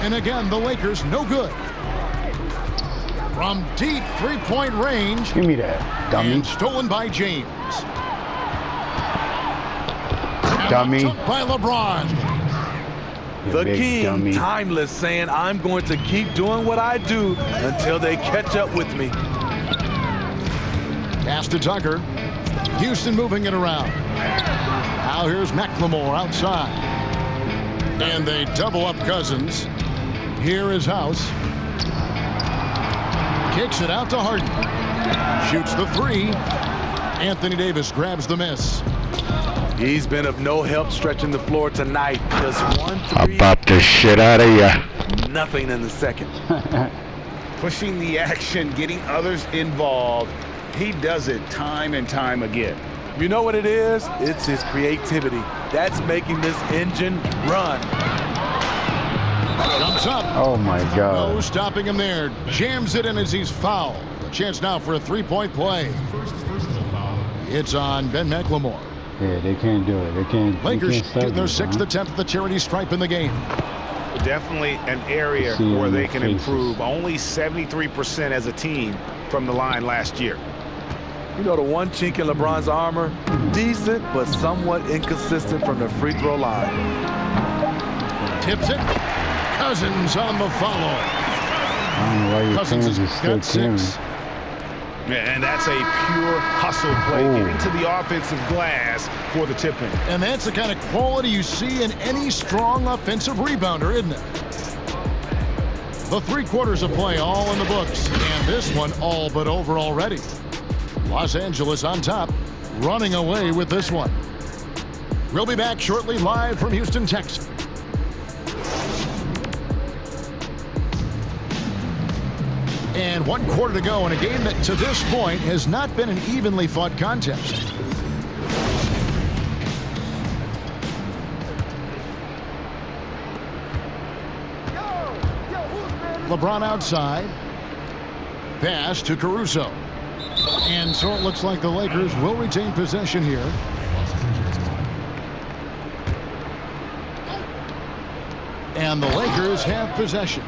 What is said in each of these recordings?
And again, the Lakers no good. From deep three-point range. Give me that, dummy. And stolen by James. Dummy. Took by LeBron. The king, timeless, saying, I'm going to keep doing what I do until they catch up with me. Pass to Tucker. Houston moving it around. Now here's McLemore outside. And they double up Cousins. Here is House. Kicks it out to Harden. Shoots the three. Anthony Davis grabs the miss. He's been of no help stretching the floor tonight. Just 1 3. I'll bop the shit out of ya. Nothing in the second. Pushing the action, getting others involved. He does it time and time again. You know what it is? It's his creativity. That's making this engine run. Jumps up. Oh, my God. No stopping him there. Jams it in as he's fouled. A chance now for a three-point play. It's on Ben McLemore. Yeah, they can't do it. They can't. Lakers getting their 6th attempt at the charity stripe in the game. Definitely an area where they can improve. Only 73% as a team from the line last year. You know, the one chink in LeBron's armor, decent but somewhat inconsistent from the free throw line. Tips it. Cousins on the follow. I don't know why your Cousins fans has are still got 6. And that's a pure hustle play. Get into the offensive glass for the tip-in. And that's the kind of quality you see in any strong offensive rebounder, isn't it? The 3 quarters of play all in the books. And this one all but over already. Los Angeles on top, running away with this one. We'll be back shortly live from Houston, Texas. And 1 quarter to go in a game that to this point has not been an evenly fought contest. LeBron outside. Pass to Caruso. And so it looks like the Lakers will retain possession here. And the Lakers have possession.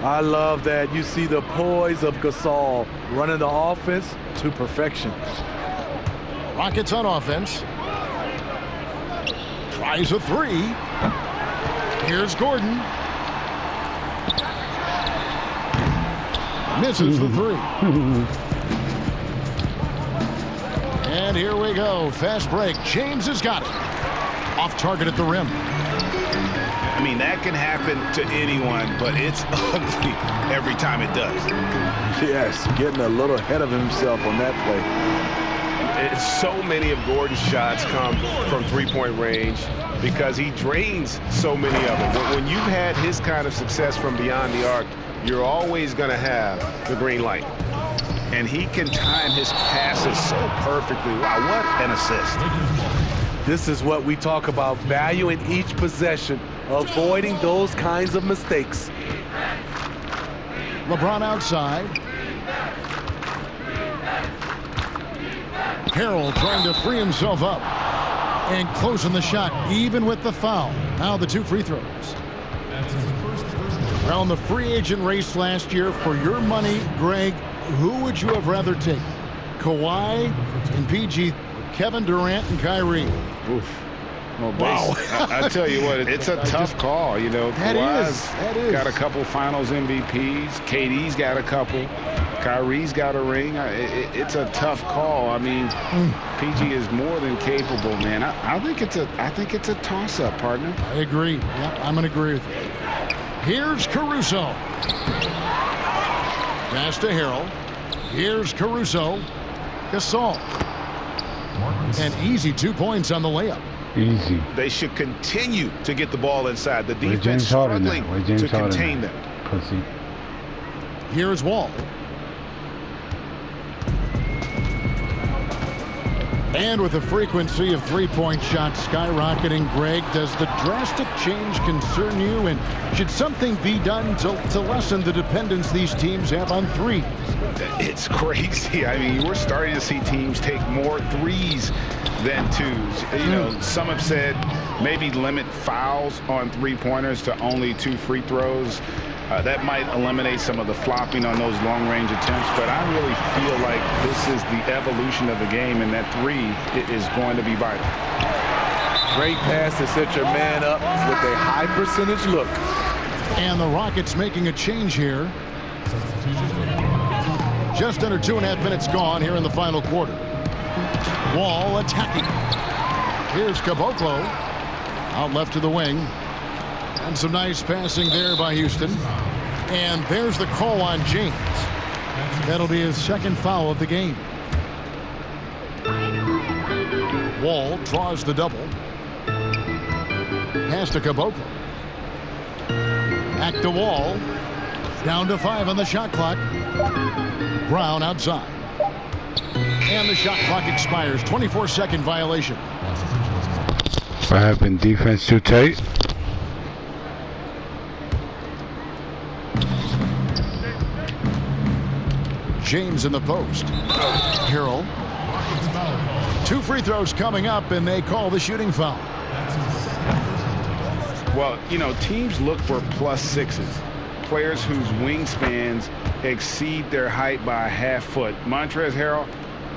I love that. You see the poise of Gasol running the offense to perfection. Rockets on offense. Tries a 3. Here's Gordon. Misses the 3. And here we go. Fast break. James has got it. Off target at the rim. I mean, that can happen to anyone, but it's ugly every time it does. Yes, getting a little ahead of himself on that play. So many of Gordon's shots come from three-point range because he drains so many of them. But when you've had his kind of success from beyond the arc, you're always going to have the green light. And he can time his passes so perfectly. Wow, what an assist. This is what we talk about, value in each possession, avoiding those kinds of mistakes. LeBron outside. Harrell trying to free himself up and closing the shot even with the foul. Now the 2 free throws. Around the free agent race last year, for your money, Greg, who would you have rather taken? Kawhi and PG, Kevin Durant and Kyrie. Oof. Well, wow. I tell you what, it's a tough call. You know, Kawhi's got a couple finals MVPs. KD's got a couple. Kyrie's got a ring. It's a tough call. I mean, PG is more than capable, man. I think it's a toss-up, partner. I agree. Yeah, I'm going to agree with you. Here's Caruso. Pass to Harrell. Here's Caruso. Gasol. And easy 2 points on the layup. Easy. They should continue to get the ball inside. The defense struggling to contain them. Pussy. Here's Wall. And with the frequency of three-point shots skyrocketing, Greg, does the drastic change concern you? And should something be done to lessen the dependence these teams have on threes? It's crazy. I mean, we're starting to see teams take more threes than twos. You know, some have said maybe limit fouls on three-pointers to only 2 free throws. That might eliminate some of the flopping on those long-range attempts, but I really feel like this is the evolution of the game, and that three is going to be vital. Great pass to set your man up with a high percentage look. And the Rockets making a change here. Just under 2.5 minutes gone here in the final quarter. Wall attacking. Here's Caboclo. Out left to the wing. And some nice passing there by Houston. And there's the call on James. That'll be his second foul of the game. Wall draws the double. Pass to Caboclo. Back to Wall. Down to 5 on the shot clock. Brown outside. And the shot clock expires. 24-second violation. What happened? Defense too tight? James in the post. Harrell. 2 free throws coming up, and they call the shooting foul. Well, you know, teams look for +6s. Players whose wingspans exceed their height by a half foot. Montrezl Harrell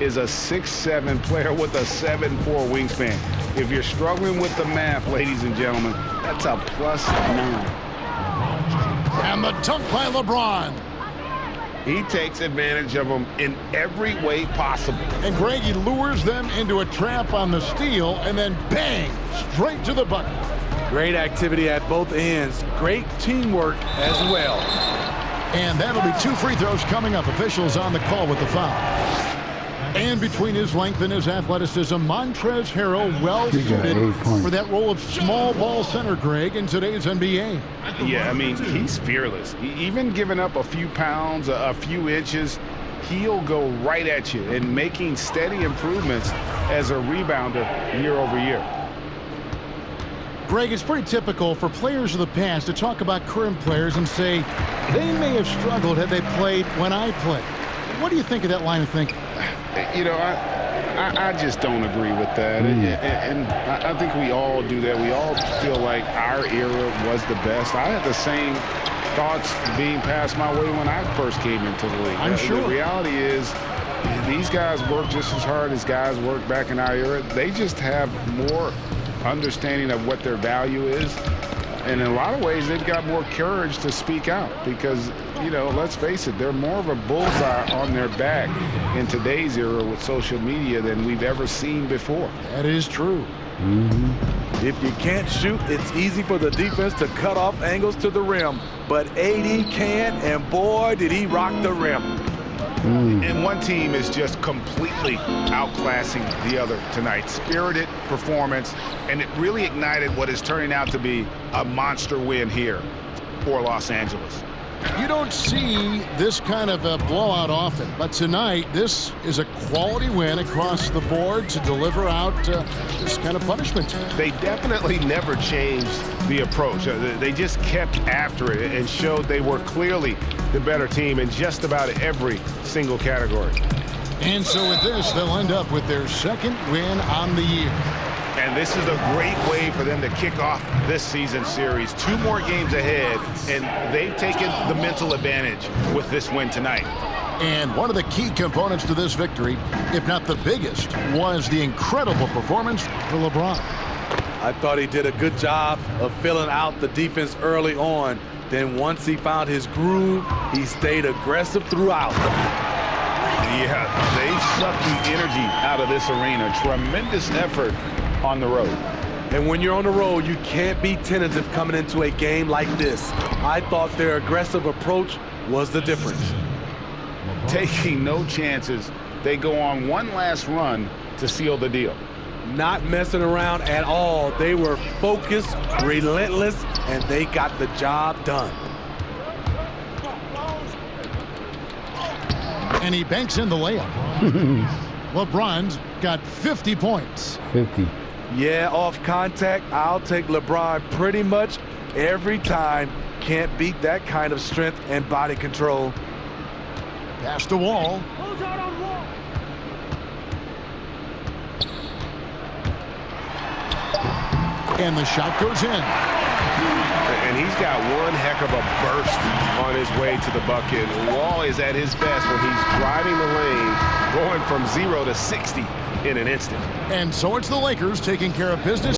is a 6'7" player with a 7'4" wingspan. If you're struggling with the math, ladies and gentlemen, that's a +9. And the dunk by LeBron. He takes advantage of them in every way possible. And Greg, he lures them into a trap on the steal, and then bang, straight to the bucket. Great activity at both ends. Great teamwork as well. And that'll be 2 free throws coming up. Officials on the call with the foul. And between his length and his athleticism, Montrezl Harrell well suited for that role of small ball center, Greg, in today's NBA. Yeah, I mean, he's fearless. Even giving up a few pounds, a few inches, he'll go right at you and making steady improvements as a rebounder year over year. Greg, it's pretty typical for players of the past to talk about current players and say they may have struggled had they played when I played. What do you think of that line of thinking? You know, I just don't agree with that. And I think we all do that. We all feel like our era was the best. I had the same thoughts being passed my way when I first came into the league. I'm sure. The reality is these guys work just as hard as guys worked back in our era. They just have more understanding of what their value is. And in a lot of ways, they've got more courage to speak out because, you know, let's face it, they're more of a bullseye on their back in today's era with social media than we've ever seen before. That is true. If you can't shoot, it's easy for the defense to cut off angles to the rim. But AD can, and boy, did he rock the rim. And one team is just completely outclassing the other tonight. Spirited performance, and it really ignited what is turning out to be a monster win here for Los Angeles. You don't see this kind of a blowout often, but tonight this is a quality win across the board to deliver out this kind of punishment. They definitely never changed the approach. They just kept after it and showed they were clearly the better team in just about every single category. And so with this, they'll end up with their second win on the year. And this is a great way for them to kick off this season series. 2 more games ahead, and they've taken the mental advantage with this win tonight. And one of the key components to this victory, if not the biggest, was the incredible performance for LeBron. I thought he did a good job of filling out the defense early on. Then once he found his groove, he stayed aggressive throughout. Yeah, they sucked the energy out of this arena. Tremendous effort on the road. And when you're on the road, you can't be tentative coming into a game like this. I thought their aggressive approach was the difference. Taking no chances, they go on one last run to seal the deal. Not messing around at all. They were focused, relentless, and they got the job done. And he banks in the layup. LeBron's got 50 points. 50. Yeah, off contact, I'll take LeBron pretty much every time. Can't beat that kind of strength and body control. Pass to Wall. And the shot goes in. And he's got one heck of a burst on his way to the bucket. Wall is at his best when he's driving the lane, going from 0 to 60 in an instant. And so it's the Lakers taking care of business.